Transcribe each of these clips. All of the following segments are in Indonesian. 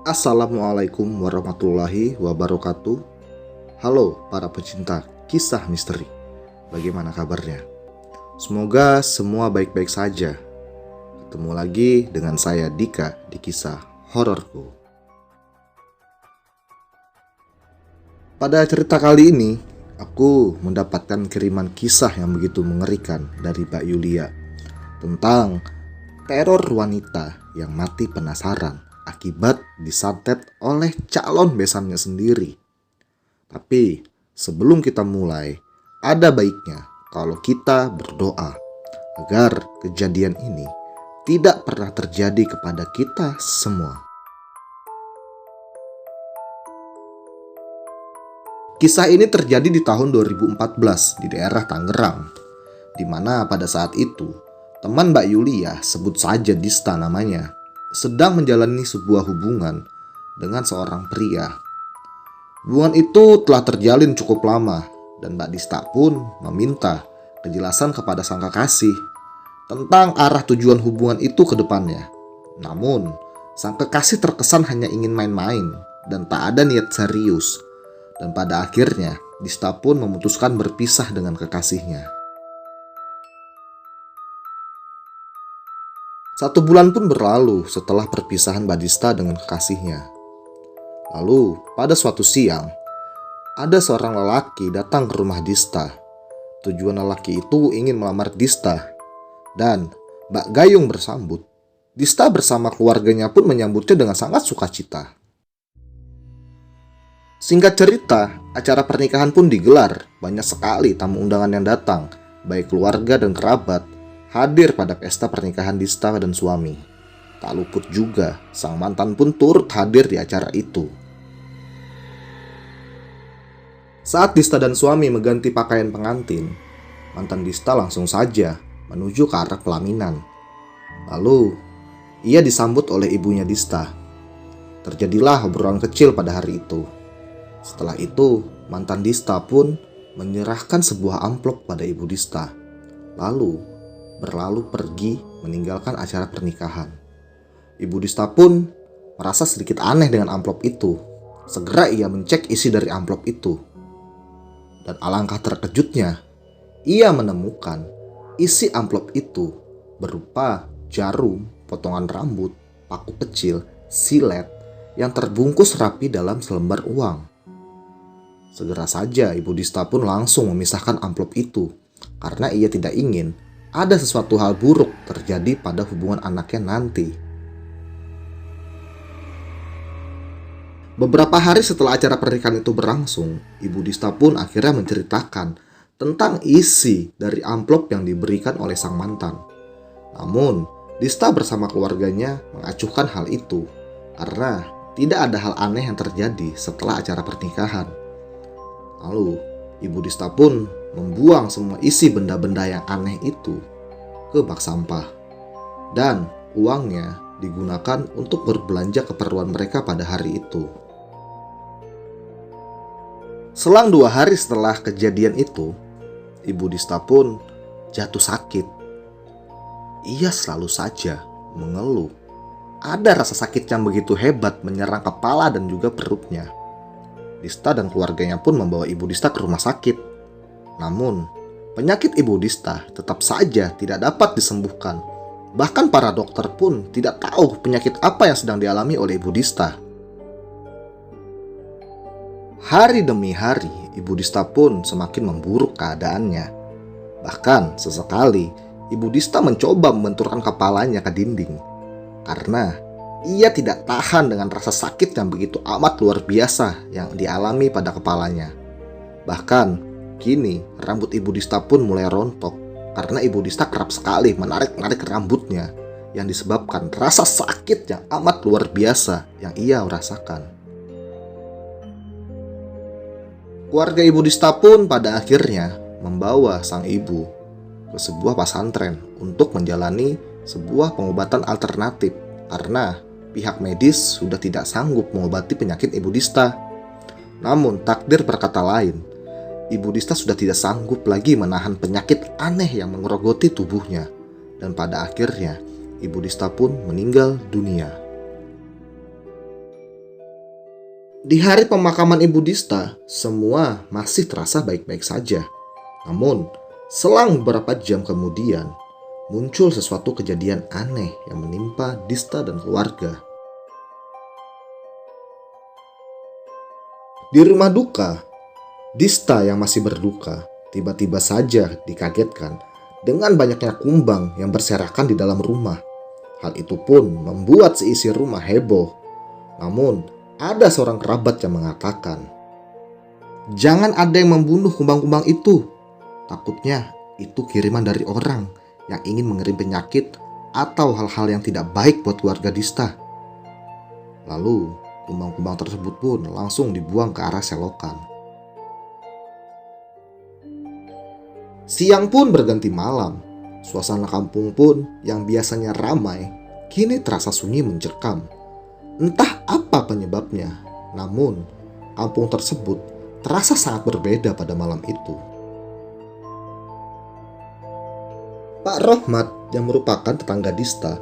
Assalamualaikum warahmatullahi wabarakatuh. Halo para pecinta kisah misteri. Bagaimana kabarnya? Semoga semua baik-baik saja. Ketemu lagi dengan saya Dika di kisah hororku. Pada cerita kali ini, aku mendapatkan kiriman kisah yang begitu mengerikan dari Mbak Yulia tentang teror wanita yang mati penasaran akibat disantet oleh calon besannya sendiri. Tapi sebelum kita mulai, ada baiknya kalau kita berdoa agar kejadian ini tidak pernah terjadi kepada kita semua. Kisah ini terjadi di tahun 2014 di daerah Tangerang, di mana pada saat itu teman Mbak Yulia, sebut saja Dista namanya, sedang menjalani sebuah hubungan dengan seorang pria. Hubungan itu telah terjalin cukup lama dan Mbak Dista pun meminta kejelasan kepada sang kekasih tentang arah tujuan hubungan itu ke depannya. Namun, sang kekasih terkesan hanya ingin main-main dan tak ada niat serius. Dan pada akhirnya, Dista pun memutuskan berpisah dengan kekasihnya. 1 bulan pun berlalu setelah perpisahan Mbak Dista dengan kekasihnya. Lalu, pada suatu siang, ada seorang lelaki datang ke rumah Dista. Tujuan lelaki itu ingin melamar Dista. Dan Mbak Gayung bersambut. Dista bersama keluarganya pun menyambutnya dengan sangat sukacita. Singkat cerita, acara pernikahan pun digelar. Banyak sekali tamu undangan yang datang, baik keluarga dan kerabat, hadir pada pesta pernikahan Dista dan suami. Tak luput juga, sang mantan pun turut hadir di acara itu. Saat Dista dan suami mengganti pakaian pengantin, mantan Dista langsung saja menuju ke arah pelaminan. Lalu, ia disambut oleh ibunya Dista. Terjadilah obrolan kecil pada hari itu. Setelah itu, mantan Dista pun menyerahkan sebuah amplop pada ibu Dista. Lalu berlalu pergi meninggalkan acara pernikahan. Ibu Dista pun merasa sedikit aneh dengan amplop itu. Segera ia mencek isi dari amplop itu. Dan alangkah terkejutnya, ia menemukan isi amplop itu berupa jarum, potongan rambut, paku kecil, silet yang terbungkus rapi dalam selembar uang. Segera saja Ibu Dista pun langsung memisahkan amplop itu karena ia tidak ingin ada sesuatu hal buruk terjadi pada hubungan anaknya nanti. Beberapa hari setelah acara pernikahan itu berlangsung, Ibu Dista pun akhirnya menceritakan tentang isi dari amplop yang diberikan oleh sang mantan. Namun, Dista bersama keluarganya mengacuhkan hal itu karena tidak ada hal aneh yang terjadi setelah acara pernikahan. Lalu, Ibu Dista pun membuang semua isi benda-benda yang aneh itu ke bak sampah. Dan uangnya digunakan untuk berbelanja keperluan mereka pada hari itu. Selang 2 hari setelah kejadian itu, Ibu Dista pun jatuh sakit. Ia selalu saja mengeluh. Ada rasa sakit yang begitu hebat menyerang kepala dan juga perutnya. Dista dan keluarganya pun membawa Ibu Dista ke rumah sakit. Namun, penyakit Ibu Dista tetap saja tidak dapat disembuhkan. Bahkan para dokter pun tidak tahu penyakit apa yang sedang dialami oleh Ibu Dista. Hari demi hari, Ibu Dista pun semakin memburuk keadaannya. Bahkan sesekali, Ibu Dista mencoba membenturkan kepalanya ke dinding. Karena ia tidak tahan dengan rasa sakit yang begitu amat luar biasa yang dialami pada kepalanya. Bahkan, kini rambut Ibu Dista pun mulai rontok karena Ibu Dista kerap sekali menarik-narik rambutnya yang disebabkan rasa sakit yang amat luar biasa yang ia rasakan. Keluarga Ibu Dista pun pada akhirnya membawa sang ibu ke sebuah pesantren untuk menjalani sebuah pengobatan alternatif karena pihak medis sudah tidak sanggup mengobati penyakit Ibu Dista. Namun takdir berkata lain. Ibu Dista sudah tidak sanggup lagi menahan penyakit aneh yang mengerogoti tubuhnya. Dan pada akhirnya Ibu Dista pun meninggal dunia. Di hari pemakaman Ibu Dista, semua masih terasa baik-baik saja. Namun, selang beberapa jam kemudian, muncul sesuatu kejadian aneh yang menimpa Dista dan keluarga. Di rumah duka, Dista yang masih berduka tiba-tiba saja dikagetkan dengan banyaknya kumbang yang berserakan di dalam rumah. Hal itu pun membuat seisi rumah heboh. Namun, ada seorang kerabat yang mengatakan, "Jangan ada yang membunuh kumbang-kumbang itu. Takutnya itu kiriman dari orang yang ingin mengirim penyakit atau hal-hal yang tidak baik buat keluarga Dista." Lalu, kumbang-kumbang tersebut pun langsung dibuang ke arah selokan. Siang pun berganti malam. Suasana kampung pun yang biasanya ramai, kini terasa sunyi mencekam. Entah apa penyebabnya, namun kampung tersebut terasa sangat berbeda pada malam itu. Pak Rohmat yang merupakan tetangga Dista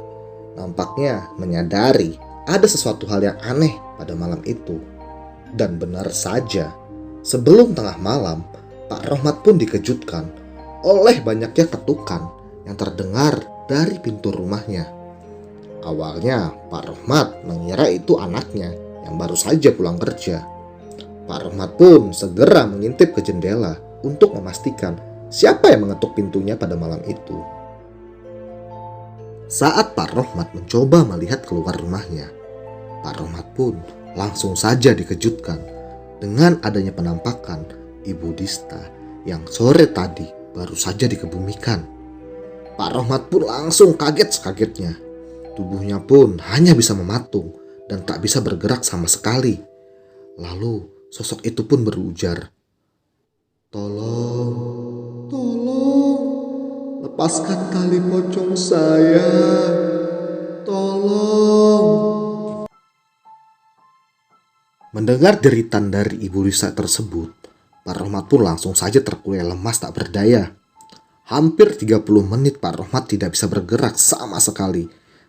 nampaknya menyadari ada sesuatu hal yang aneh pada malam itu. Dan benar saja, sebelum tengah malam, Pak Rohmat pun dikejutkan oleh banyaknya ketukan yang terdengar dari pintu rumahnya. Awalnya, Pak Rohmat mengira itu anaknya yang baru saja pulang kerja. Pak Rohmat pun segera mengintip ke jendela untuk memastikan siapa yang mengetuk pintunya pada malam itu. Saat Pak Rohmat mencoba melihat keluar rumahnya, Pak Rohmat pun langsung saja dikejutkan dengan adanya penampakan Ibu Dista yang sore tadi baru saja dikebumikan. Pak Rohmat pun langsung kaget sekagetnya. Tubuhnya pun hanya bisa mematung dan tak bisa bergerak sama sekali. Lalu sosok itu pun berujar, Tolong, lepaskan tali pocong saya. Tolong." Mendengar deritan dari Ibu Dista tersebut, Pak Rohmat pun langsung saja terkulai lemas tak berdaya. Hampir 30 menit Pak Rohmat tidak bisa bergerak sama sekali,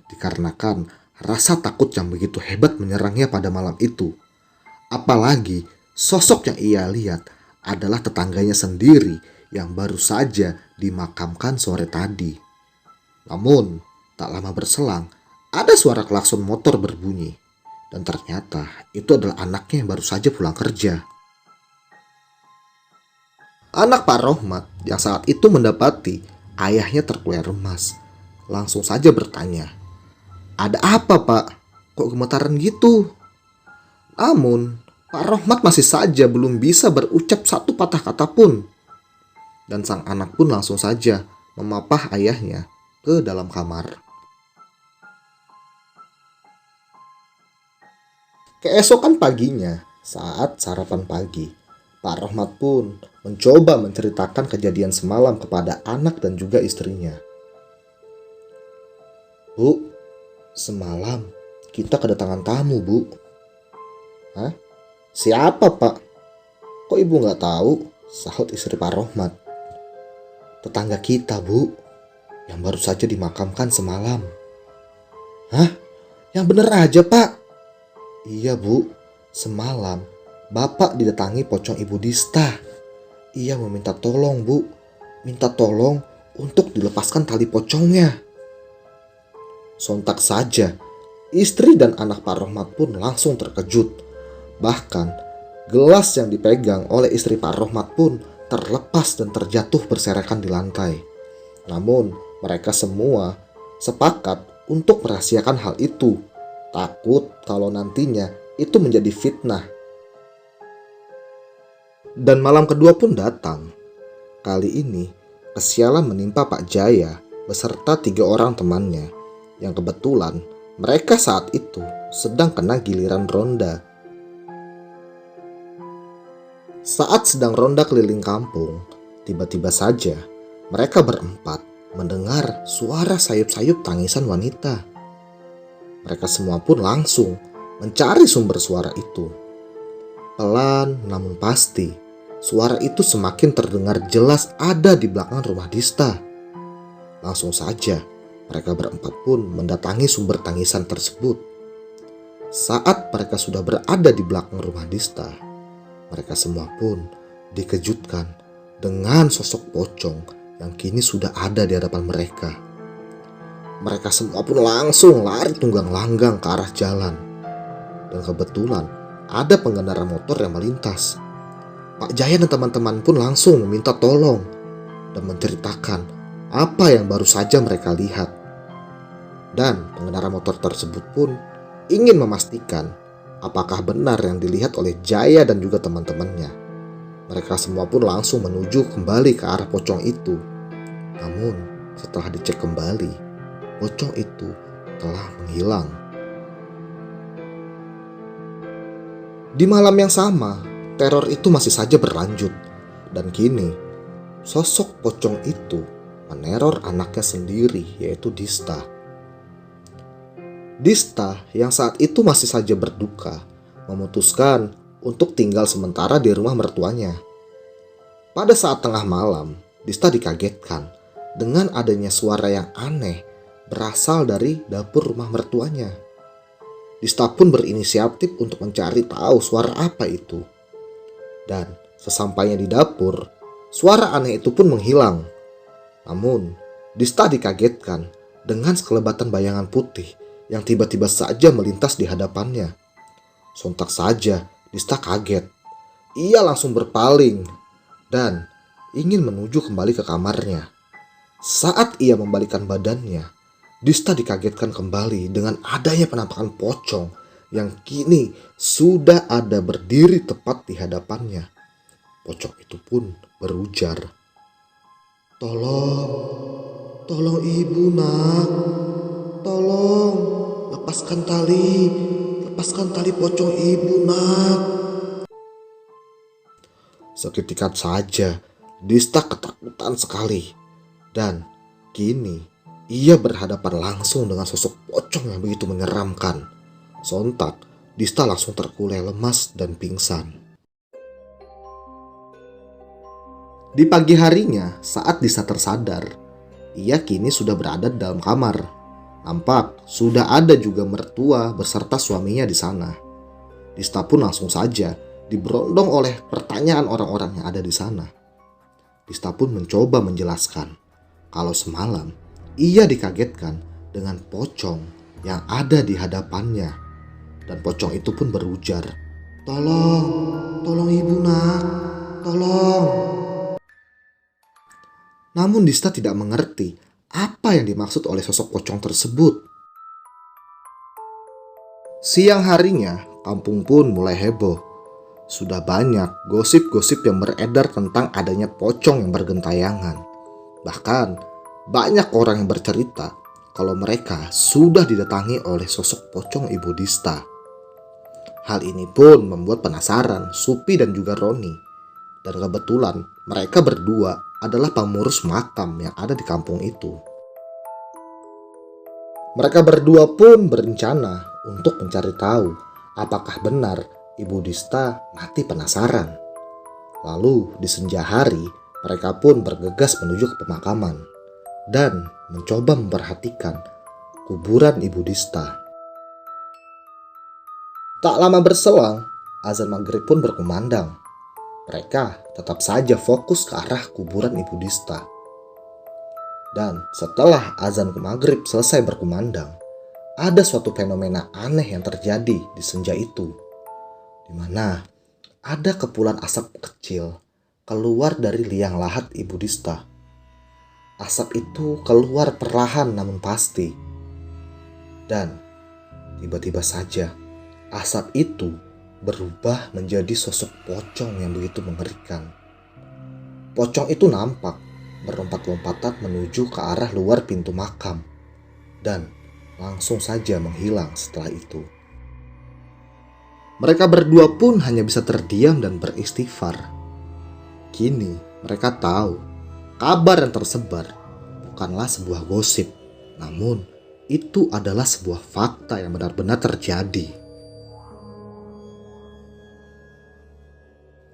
dikarenakan rasa takut yang begitu hebat menyerangnya pada malam itu. Apalagi sosok yang ia lihat adalah tetangganya sendiri yang baru saja dimakamkan sore tadi. Namun, tak lama berselang, ada suara klakson motor berbunyi. Dan ternyata itu adalah anaknya yang baru saja pulang kerja. Anak Pak Rohmat yang saat itu mendapati ayahnya terkulai lemas, langsung saja bertanya, "Ada apa, Pak? Kok gemetaran gitu?" Namun, Pak Rohmat masih saja belum bisa berucap satu patah kata pun. Dan sang anak pun langsung saja memapah ayahnya ke dalam kamar. Keesokan paginya, saat sarapan pagi, Pak Rohmat pun mencoba menceritakan kejadian semalam kepada anak dan juga istrinya. "Bu, semalam kita kedatangan tamu, Bu." "Hah? Siapa, Pak? Kok Ibu nggak tahu?" sahut istri Pak Rohmat. "Tetangga kita, Bu, yang baru saja dimakamkan semalam." "Hah? Yang bener aja, Pak?" "Iya, Bu. Semalam Bapak didatangi pocong Ibu Dista. Ia meminta tolong, Bu. Minta tolong untuk dilepaskan tali pocongnya." Sontak saja, istri dan anak Pak Rohmat pun langsung terkejut. Bahkan, gelas yang dipegang oleh istri Pak Rohmat pun terlepas dan terjatuh berserakan di lantai. Namun, mereka semua sepakat untuk merahasiakan hal itu. Takut kalau nantinya itu menjadi fitnah. Dan malam kedua pun datang. Kali ini, kesialan menimpa Pak Jaya beserta 3 orang temannya, yang kebetulan mereka saat itu sedang kena giliran ronda. Saat sedang ronda keliling kampung, tiba-tiba saja mereka berempat mendengar suara sayup-sayup tangisan wanita. Mereka semua pun langsung mencari sumber suara itu. Pelan namun pasti, suara itu semakin terdengar jelas ada di belakang rumah Dista. Langsung saja, mereka berempat pun mendatangi sumber tangisan tersebut. Saat mereka sudah berada di belakang rumah Dista, mereka semua pun dikejutkan dengan sosok pocong yang kini sudah ada di hadapan mereka. Mereka semua pun langsung lari tunggang langgang ke arah jalan. Dan kebetulan ada pengendara motor yang melintas. Pak Jaya dan teman-teman pun langsung meminta tolong dan menceritakan apa yang baru saja mereka lihat. Dan pengendara motor tersebut pun ingin memastikan apakah benar yang dilihat oleh Jaya dan juga teman-temannya. Mereka semua pun langsung menuju kembali ke arah pocong itu. Namun setelah dicek kembali, pocong itu telah menghilang. Di malam yang sama, teror itu masih saja berlanjut. Dan kini, sosok pocong itu meneror anaknya sendiri, yaitu Dista. Dista yang saat itu masih saja berduka, memutuskan untuk tinggal sementara di rumah mertuanya. Pada saat tengah malam, Dista dikagetkan dengan adanya suara yang aneh berasal dari dapur rumah mertuanya. Dista pun berinisiatif untuk mencari tahu suara apa itu. Dan sesampainya di dapur, suara aneh itu pun menghilang. Namun, Dista dikagetkan dengan sekelebatan bayangan putih yang tiba-tiba saja melintas di hadapannya. Sontak saja, Dista kaget. Ia langsung berpaling dan ingin menuju kembali ke kamarnya. Saat ia membalikkan badannya, Dista dikagetkan kembali dengan adanya penampakan pocong yang kini sudah ada berdiri tepat di hadapannya. Pocong itu pun berujar, Tolong ibu nak, tolong lepaskan tali pocong ibu nak." Seketika saja, Dista ketakutan sekali. Dan kini ia berhadapan langsung dengan sosok pocong yang begitu menyeramkan. Sontak, Dista langsung terkulai lemas dan pingsan. Di pagi harinya, saat Dista tersadar, ia kini sudah berada di dalam kamar. Nampak sudah ada juga mertua beserta suaminya di sana. Dista pun langsung saja diberondong oleh pertanyaan orang-orang yang ada di sana. Dista pun mencoba menjelaskan kalau semalam ia dikagetkan dengan pocong yang ada di hadapannya. Dan pocong itu pun berujar, Tolong ibu nak, tolong." Namun Dista tidak mengerti apa yang dimaksud oleh sosok pocong tersebut. Siang harinya, kampung pun mulai heboh. Sudah banyak gosip-gosip yang beredar tentang adanya pocong yang bergentayangan. Bahkan, banyak orang yang bercerita kalau mereka sudah didatangi oleh sosok pocong Ibu Dista. Hal ini pun membuat penasaran Supi dan juga Roni. Dan kebetulan mereka berdua adalah pengurus makam yang ada di kampung itu. Mereka berdua pun berencana untuk mencari tahu apakah benar Ibu Dista mati penasaran. Lalu di senja hari, mereka pun bergegas menuju ke pemakaman dan mencoba memperhatikan kuburan Ibu Dista. Tak lama berselang, azan maghrib pun berkumandang. Mereka tetap saja fokus ke arah kuburan Ibu Dista. Dan setelah azan maghrib selesai berkumandang, ada suatu fenomena aneh yang terjadi di senja itu, di mana ada kepulan asap kecil keluar dari liang lahat Ibu Dista. Asap itu keluar perlahan namun pasti. Dan tiba-tiba saja asap itu berubah menjadi sosok pocong yang begitu mengerikan. Pocong itu nampak berlompat-lompatan menuju ke arah luar pintu makam dan langsung saja menghilang setelah itu. Mereka berdua pun hanya bisa terdiam dan beristighfar. Kini mereka tahu kabar yang tersebar bukanlah sebuah gosip, namun itu adalah sebuah fakta yang benar-benar terjadi.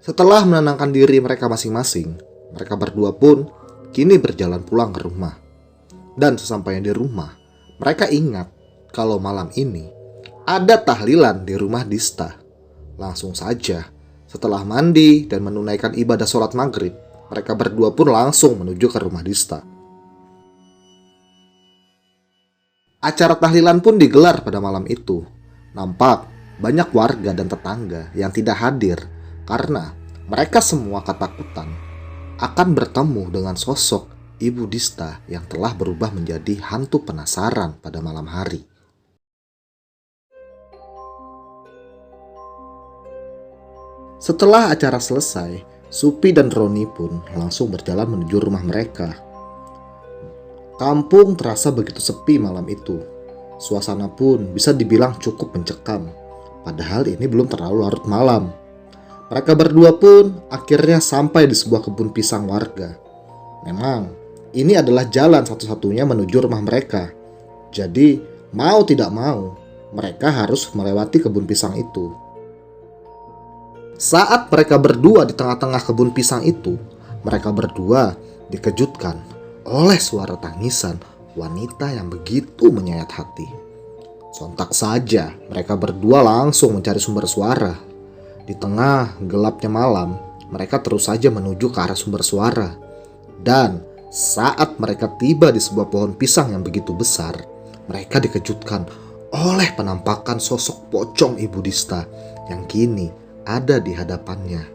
Setelah menenangkan diri mereka masing-masing, mereka berdua pun kini berjalan pulang ke rumah. Dan sesampainya di rumah, mereka ingat kalau malam ini Ada tahlilan di rumah Dista. Langsung saja, setelah mandi dan menunaikan ibadah sholat maghrib, mereka berdua pun langsung menuju ke rumah Dista. Acara tahlilan pun digelar pada malam itu. Nampak banyak warga dan tetangga yang tidak hadir karena mereka semua ketakutan akan bertemu dengan sosok Ibu Dista yang telah berubah menjadi hantu penasaran pada malam hari. Setelah acara selesai, Supi dan Roni pun langsung berjalan menuju rumah mereka. Kampung terasa begitu sepi malam itu. Suasana pun bisa dibilang cukup mencekam. Padahal ini belum terlalu larut malam. Mereka berdua pun akhirnya sampai di sebuah kebun pisang warga. Memang, ini adalah jalan satu-satunya menuju rumah mereka. Jadi, mau tidak mau, mereka harus melewati kebun pisang itu. Saat mereka berdua di tengah-tengah kebun pisang itu, mereka berdua dikejutkan oleh suara tangisan wanita yang begitu menyayat hati. Sontak saja, mereka berdua langsung mencari sumber suara. Di tengah gelapnya malam, mereka terus saja menuju ke arah sumber suara. Dan saat mereka tiba di sebuah pohon pisang yang begitu besar, mereka dikejutkan oleh penampakan sosok pocong Ibu Dista yang kini ada di hadapannya.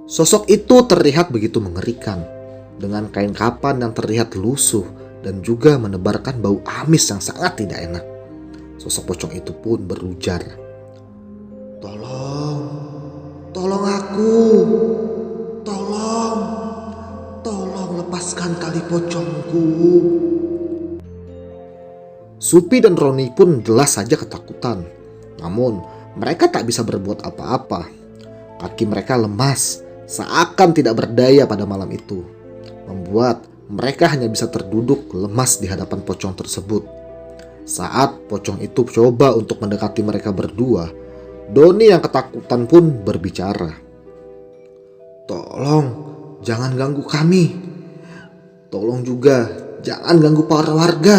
Sosok itu terlihat begitu mengerikan, dengan kain kapan yang terlihat lusuh dan juga menebarkan bau amis yang sangat tidak enak. Sosok pocong itu pun berujar, "Tolong, tolong aku, tolong, tolong lepaskan tali pocongku." Supi dan Roni pun jelas saja ketakutan. Namun, mereka tak bisa berbuat apa-apa. Kaki mereka lemas, seakan tidak berdaya pada malam itu, membuat mereka hanya bisa terduduk lemas di hadapan pocong tersebut. Saat pocong itu coba untuk mendekati mereka berdua, Doni yang ketakutan pun berbicara, "Tolong, jangan ganggu kami. Tolong juga, jangan ganggu para warga.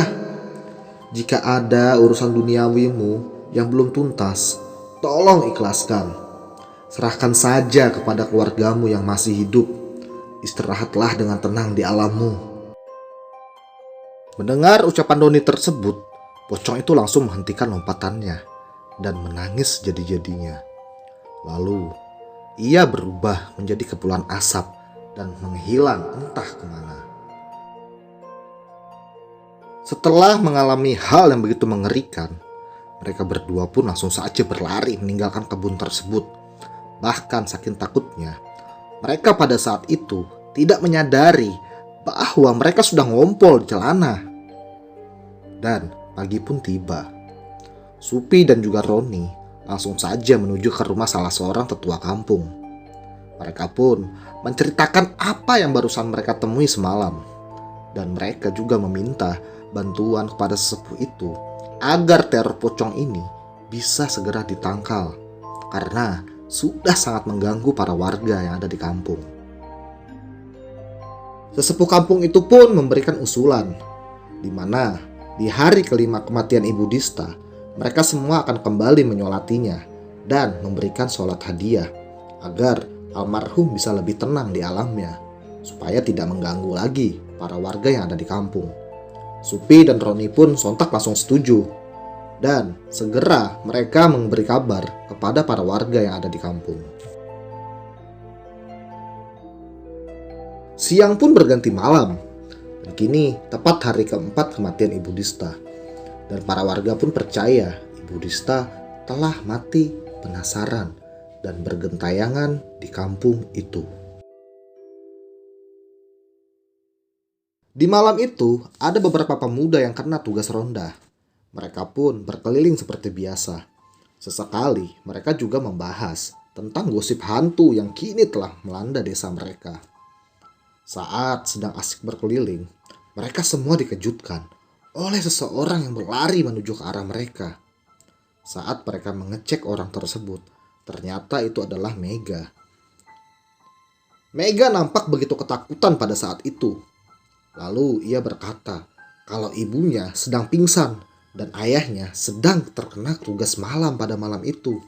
Jika ada urusan duniawimu yang belum tuntas, tolong ikhlaskan. Serahkan saja kepada keluargamu yang masih hidup. Istirahatlah dengan tenang di alammu." Mendengar ucapan Doni tersebut, pocong itu langsung menghentikan lompatannya dan menangis jadi-jadinya. Lalu, ia berubah menjadi kepulan asap dan menghilang entah kemana. Setelah mengalami hal yang begitu mengerikan, mereka berdua pun langsung saja berlari meninggalkan kebun tersebut. Bahkan saking takutnya, mereka pada saat itu tidak menyadari bahwa mereka sudah ngompol di celana. Dan pagi pun tiba. Supi dan juga Roni langsung saja menuju ke rumah salah seorang tetua kampung. Mereka pun menceritakan apa yang barusan mereka temui semalam. Dan mereka juga meminta bantuan kepada sesepuh itu agar teror pocong ini bisa segera ditangkal karena sudah sangat mengganggu para warga yang ada di kampung. Sesepuh kampung itu pun memberikan usulan di mana di hari kelima kematian Ibu Dista, mereka semua akan kembali menyolatinya dan memberikan sholat hadiah agar almarhum bisa lebih tenang di alamnya supaya tidak mengganggu lagi para warga yang ada di kampung. Supi dan Roni pun sontak langsung setuju. Dan segera mereka memberi kabar kepada para warga yang ada di kampung. Siang pun berganti malam. Dan kini tepat hari keempat kematian Ibu Dista. Dan para warga pun percaya Ibu Dista telah mati penasaran dan bergentayangan di kampung itu. Di malam itu, ada beberapa pemuda yang kena tugas ronda. Mereka pun berkeliling seperti biasa. Sesekali, mereka juga membahas tentang gosip hantu yang kini telah melanda desa mereka. Saat sedang asik berkeliling, mereka semua dikejutkan oleh seseorang yang berlari menuju ke arah mereka. Saat mereka mengecek orang tersebut, ternyata itu adalah Mega. Mega nampak begitu ketakutan pada saat itu. Lalu ia berkata kalau ibunya sedang pingsan dan ayahnya sedang terkena tugas malam pada malam itu.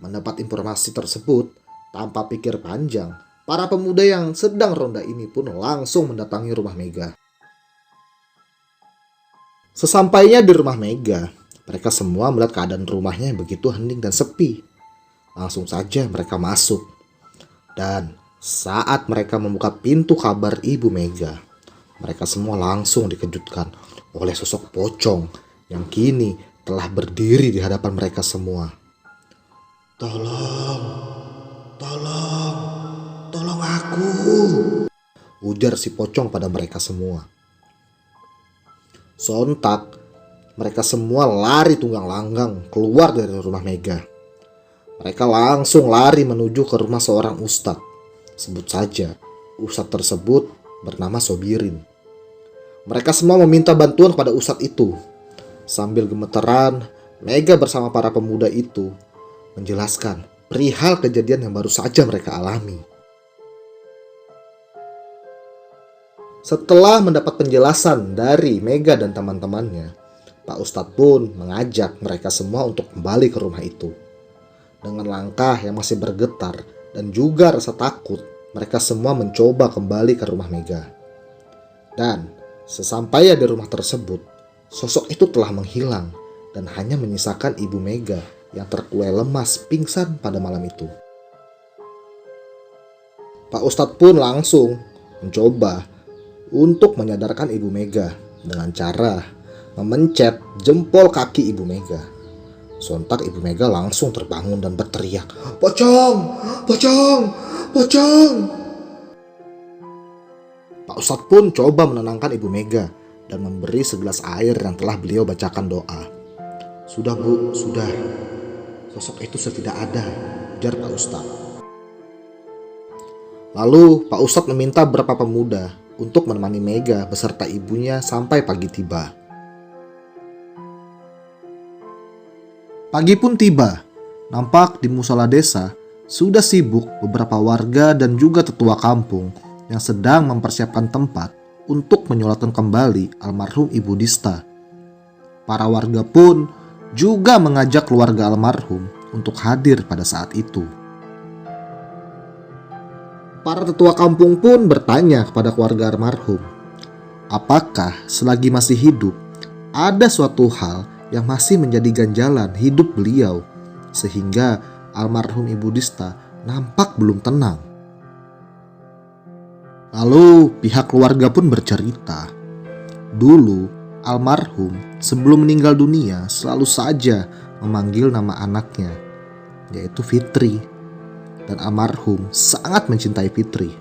Mendapat informasi tersebut, tanpa pikir panjang, para pemuda yang sedang ronda ini pun langsung mendatangi rumah Mega. Sesampainya di rumah Mega, mereka semua melihat keadaan rumahnya yang begitu hening dan sepi. Langsung saja mereka masuk. Dan saat mereka membuka pintu kamar Ibu Mega, mereka semua langsung dikejutkan oleh sosok pocong yang kini telah berdiri di hadapan mereka semua. "Tolong, tolong, tolong aku," ujar si pocong pada mereka semua. Sontak, mereka semua lari tunggang langgang keluar dari rumah Mega. Mereka langsung lari menuju ke rumah seorang ustadz. Sebut saja, ustadz tersebut bernama Sobirin. Mereka semua meminta bantuan kepada ustadz itu. Sambil gemeteran, Mega bersama para pemuda itu menjelaskan perihal kejadian yang baru saja mereka alami. Setelah mendapat penjelasan dari Mega dan teman-temannya, Pak Ustadz pun mengajak mereka semua untuk kembali ke rumah itu. Dengan langkah yang masih bergetar dan juga rasa takut, mereka semua mencoba kembali ke rumah Mega. Dan sesampainya di rumah tersebut, sosok itu telah menghilang dan hanya menyisakan Ibu Mega yang terkulai lemas pingsan pada malam itu. Pak Ustadz pun langsung mencoba untuk menyadarkan Ibu Mega dengan cara memencet jempol kaki Ibu Mega. Sontak Ibu Mega langsung terbangun dan berteriak, "Pocong! Pocong! Pocong!" Pak Ustadz pun coba menenangkan Ibu Mega dan memberi segelas air yang telah beliau bacakan doa. "Sudah Bu, sudah. Sosok itu sudah tidak ada," ujar Pak Ustadz. Lalu Pak Ustadz meminta beberapa pemuda untuk menemani Mega beserta ibunya sampai pagi tiba. Pagi pun tiba. Nampak di musola desa sudah sibuk beberapa warga dan juga tetua kampung yang sedang mempersiapkan tempat untuk menyolatkan kembali almarhum Ibu Dista. Para warga pun juga mengajak keluarga almarhum untuk hadir pada saat itu. Para tetua kampung pun bertanya kepada keluarga almarhum, apakah selagi masih hidup ada suatu hal yang masih menjadi ganjalan hidup beliau sehingga almarhum Ibu Dista nampak belum tenang. Lalu pihak keluarga pun bercerita, dulu almarhum sebelum meninggal dunia selalu saja memanggil nama anaknya, yaitu Fitri. Dan almarhum sangat mencintai Fitri.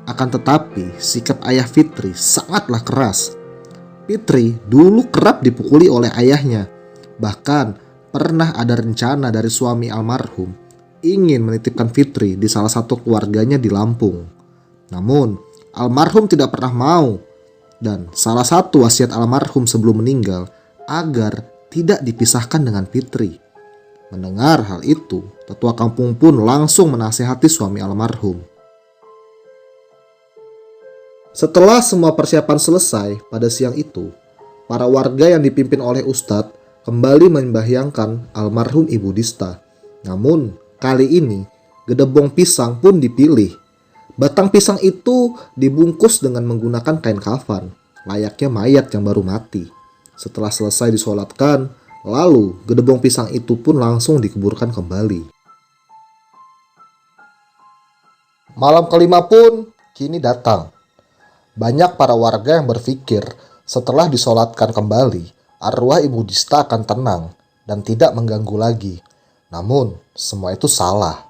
Akan tetapi sikap ayah Fitri sangatlah keras. Fitri dulu kerap dipukuli oleh ayahnya. Bahkan pernah ada rencana dari suami almarhum ingin menitipkan Fitri di salah satu keluarganya di Lampung. Namun almarhum tidak pernah mau. Dan salah satu wasiat almarhum sebelum meninggal agar tidak dipisahkan dengan Fitri. Mendengar hal itu, tetua kampung pun langsung menasihati suami almarhum. Setelah semua persiapan selesai pada siang itu, para warga yang dipimpin oleh Ustadz kembali membahyangkan almarhum Ibu Dista. Namun, kali ini gedebong pisang pun dipilih. Batang pisang itu dibungkus dengan menggunakan kain kafan, layaknya mayat yang baru mati. Setelah selesai disolatkan, lalu gedebong pisang itu pun langsung dikuburkan kembali. Malam kelima pun kini datang. Banyak para warga yang berpikir setelah disolatkan kembali, arwah Ibu Dista akan tenang dan tidak mengganggu lagi. Namun semua itu salah.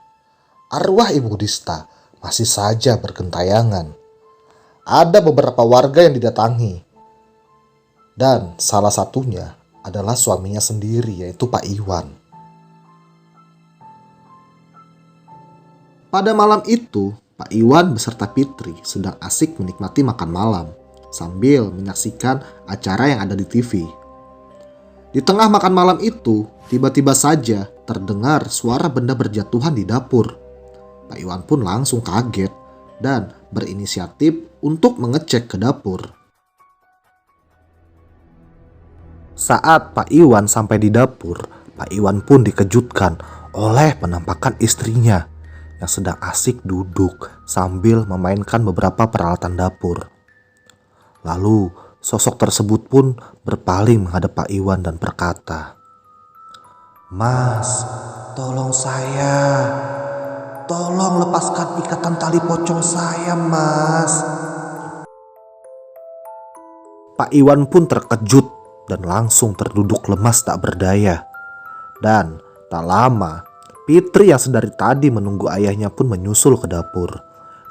Arwah Ibu Dista masih saja bergentayangan. Ada beberapa warga yang didatangi. Dan salah satunya adalah suaminya sendiri, yaitu Pak Iwan. Pada malam itu, Pak Iwan beserta Fitri sedang asik menikmati makan malam sambil menyaksikan acara yang ada di TV. Di tengah makan malam itu, tiba-tiba saja terdengar suara benda berjatuhan di dapur. Pak Iwan pun langsung kaget dan berinisiatif untuk mengecek ke dapur. Saat Pak Iwan sampai di dapur, Pak Iwan pun dikejutkan oleh penampakan istrinya yang sedang asik duduk sambil memainkan beberapa peralatan dapur. Lalu sosok tersebut pun berpaling menghadap Pak Iwan dan berkata, "Mas, tolong saya. Tolong lepaskan ikatan tali pocong saya, Mas." Pak Iwan pun terkejut dan langsung terduduk lemas tak berdaya. Dan tak lama, Fitri yang sedari tadi menunggu ayahnya pun menyusul ke dapur.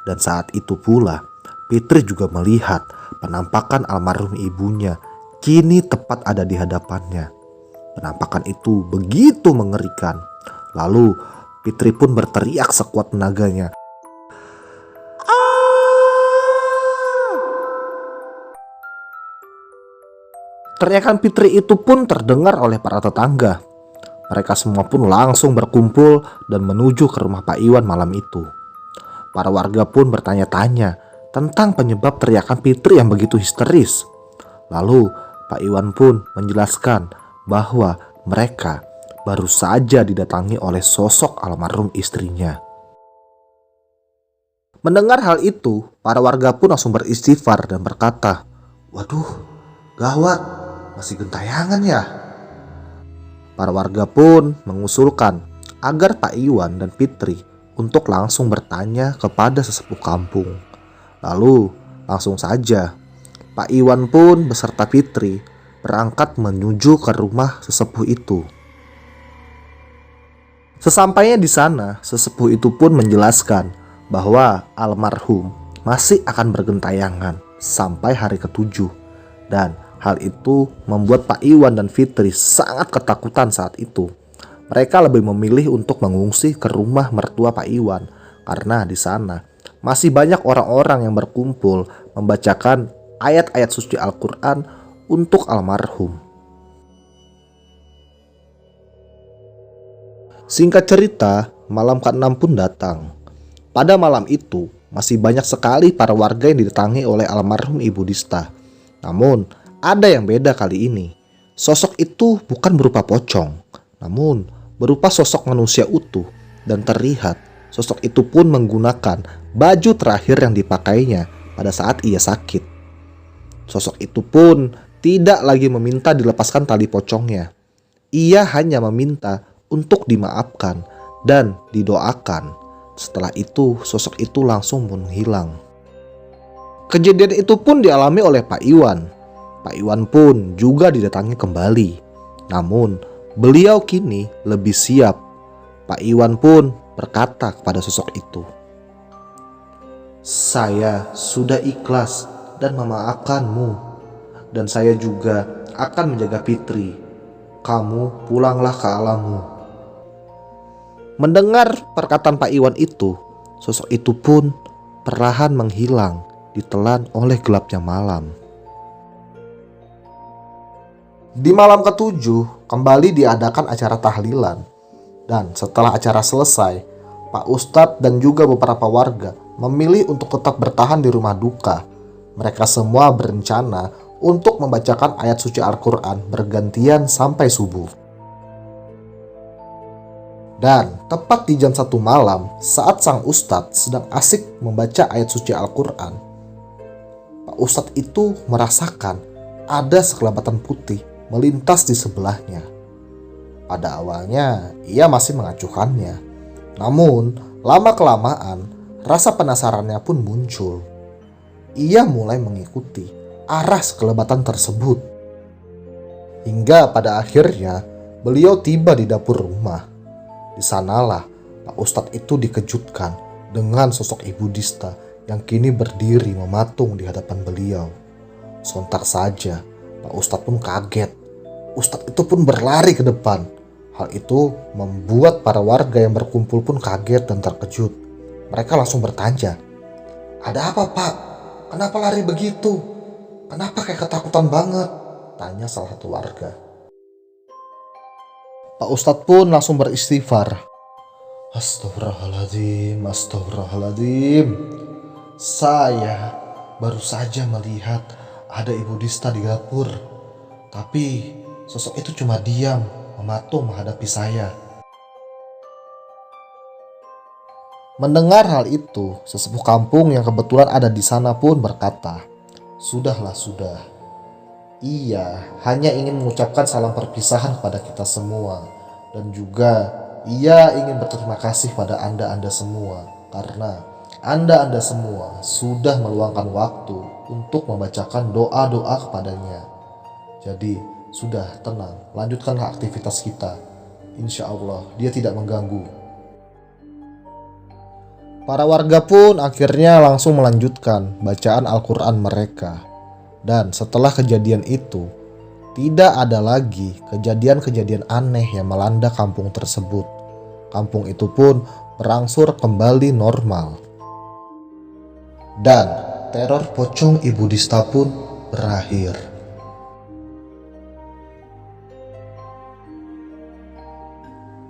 Dan saat itu pula, Fitri juga melihat penampakan almarhum ibunya kini tepat ada di hadapannya. Penampakan itu begitu mengerikan. Lalu Fitri pun berteriak sekuat tenaganya. Teriakan Fitri itu pun terdengar oleh para tetangga. Mereka semua pun langsung berkumpul dan menuju ke rumah Pak Iwan malam itu. Para warga pun bertanya-tanya tentang penyebab teriakan Fitri yang begitu histeris. Lalu Pak Iwan pun menjelaskan bahwa mereka baru saja didatangi oleh sosok almarhum istrinya. Mendengar hal itu, para warga pun langsung beristighfar dan berkata, "Waduh, gawat, masih gentayangan ya?" Para warga pun mengusulkan agar Pak Iwan dan Fitri untuk langsung bertanya kepada sesepuh kampung. Lalu langsung saja Pak Iwan pun beserta Fitri berangkat menuju ke rumah sesepuh itu. Sesampainya di sana, sesepuh itu pun menjelaskan bahwa almarhum masih akan bergentayangan sampai hari ke-7. Dan hal itu membuat Pak Iwan dan Fitri sangat ketakutan saat itu. Mereka lebih memilih untuk mengungsi ke rumah mertua Pak Iwan karena di sana masih banyak orang-orang yang berkumpul membacakan ayat-ayat suci Al-Quran untuk almarhum. Singkat cerita, malam ke-6 pun datang. Pada malam itu, masih banyak sekali para warga yang didatangi oleh almarhum Ibu Dista. Namun, ada yang beda kali ini. Sosok itu bukan berupa pocong, namun berupa sosok manusia utuh. Dan terlihat sosok itu pun menggunakan baju terakhir yang dipakainya pada saat ia sakit. Sosok itu pun tidak lagi meminta dilepaskan tali pocongnya. Ia hanya meminta untuk dimaafkan dan didoakan. Setelah itu, sosok itu langsung menghilang. Kejadian itu pun dialami oleh Pak Iwan. Pak Iwan pun juga didatangi kembali. Namun, beliau kini lebih siap. Pak Iwan pun berkata kepada sosok itu, "Saya sudah ikhlas dan memaafkanmu. Dan saya juga akan menjaga Fitri. Kamu pulanglah ke alammu." Mendengar perkataan Pak Iwan itu, sosok itu pun perlahan menghilang, ditelan oleh gelapnya malam. Di malam ke-7 kembali diadakan acara tahlilan. Dan setelah acara selesai, Pak Ustadz dan juga beberapa warga memilih untuk tetap bertahan di rumah duka. Mereka semua berencana untuk membacakan ayat suci Al-Quran bergantian sampai subuh. Dan tepat di jam 1 malam, saat sang ustadz sedang asik membaca ayat suci Al-Quran, Pak Ustadz itu merasakan ada sekelebatan putih melintas di sebelahnya. Pada awalnya ia masih mengacuhkannya. Namun lama-kelamaan rasa penasarannya pun muncul. Ia mulai mengikuti arah sekelebatan tersebut. Hingga pada akhirnya beliau tiba di dapur rumah. Di sanalah Pak Ustadz itu dikejutkan dengan sosok Ibu Dista yang kini berdiri mematung di hadapan beliau. Sontak saja Pak Ustadz pun kaget. Ustadz itu pun berlari ke depan. Hal itu membuat para warga yang berkumpul pun kaget dan terkejut. Mereka langsung bertanya, "Ada apa, Pak? Kenapa lari begitu? Kenapa kayak ketakutan banget?" tanya salah satu warga. Pak Ustadz pun langsung beristighfar. "Astagfirullahaladzim, astagfirullahaladzim. Saya baru saja melihat ada Ibu Dista di dapur. Tapi sosok itu cuma diam, mematung menghadapi saya. Mendengar hal itu, sesepuh kampung yang kebetulan ada di sana pun berkata, "Sudahlah, sudah. Ia hanya ingin mengucapkan salam perpisahan kepada kita semua. Dan juga ia ingin berterima kasih pada Anda-Anda semua. Karena Anda-Anda semua sudah meluangkan waktu untuk membacakan doa-doa kepadanya. Jadi, sudah tenang, lanjutkanlah aktivitas kita. Insya Allah, dia tidak mengganggu." Para warga pun akhirnya langsung melanjutkan bacaan Al-Quran mereka. Dan setelah kejadian itu, tidak ada lagi kejadian-kejadian aneh yang melanda kampung tersebut. Kampung itu pun berangsur kembali normal. Dan teror pocong Ibu Dista pun berakhir.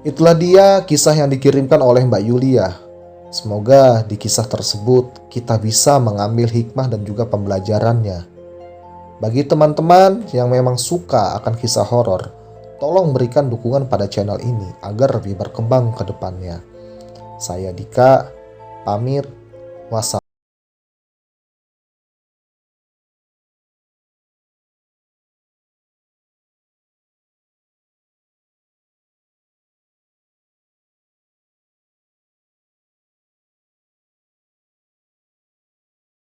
Itulah dia kisah yang dikirimkan oleh Mbak Yulia. Semoga di kisah tersebut kita bisa mengambil hikmah dan juga pembelajarannya. Bagi teman-teman yang memang suka akan kisah horor, tolong berikan dukungan pada channel ini agar lebih berkembang ke depannya. Saya Dika, pamit. Wassalam.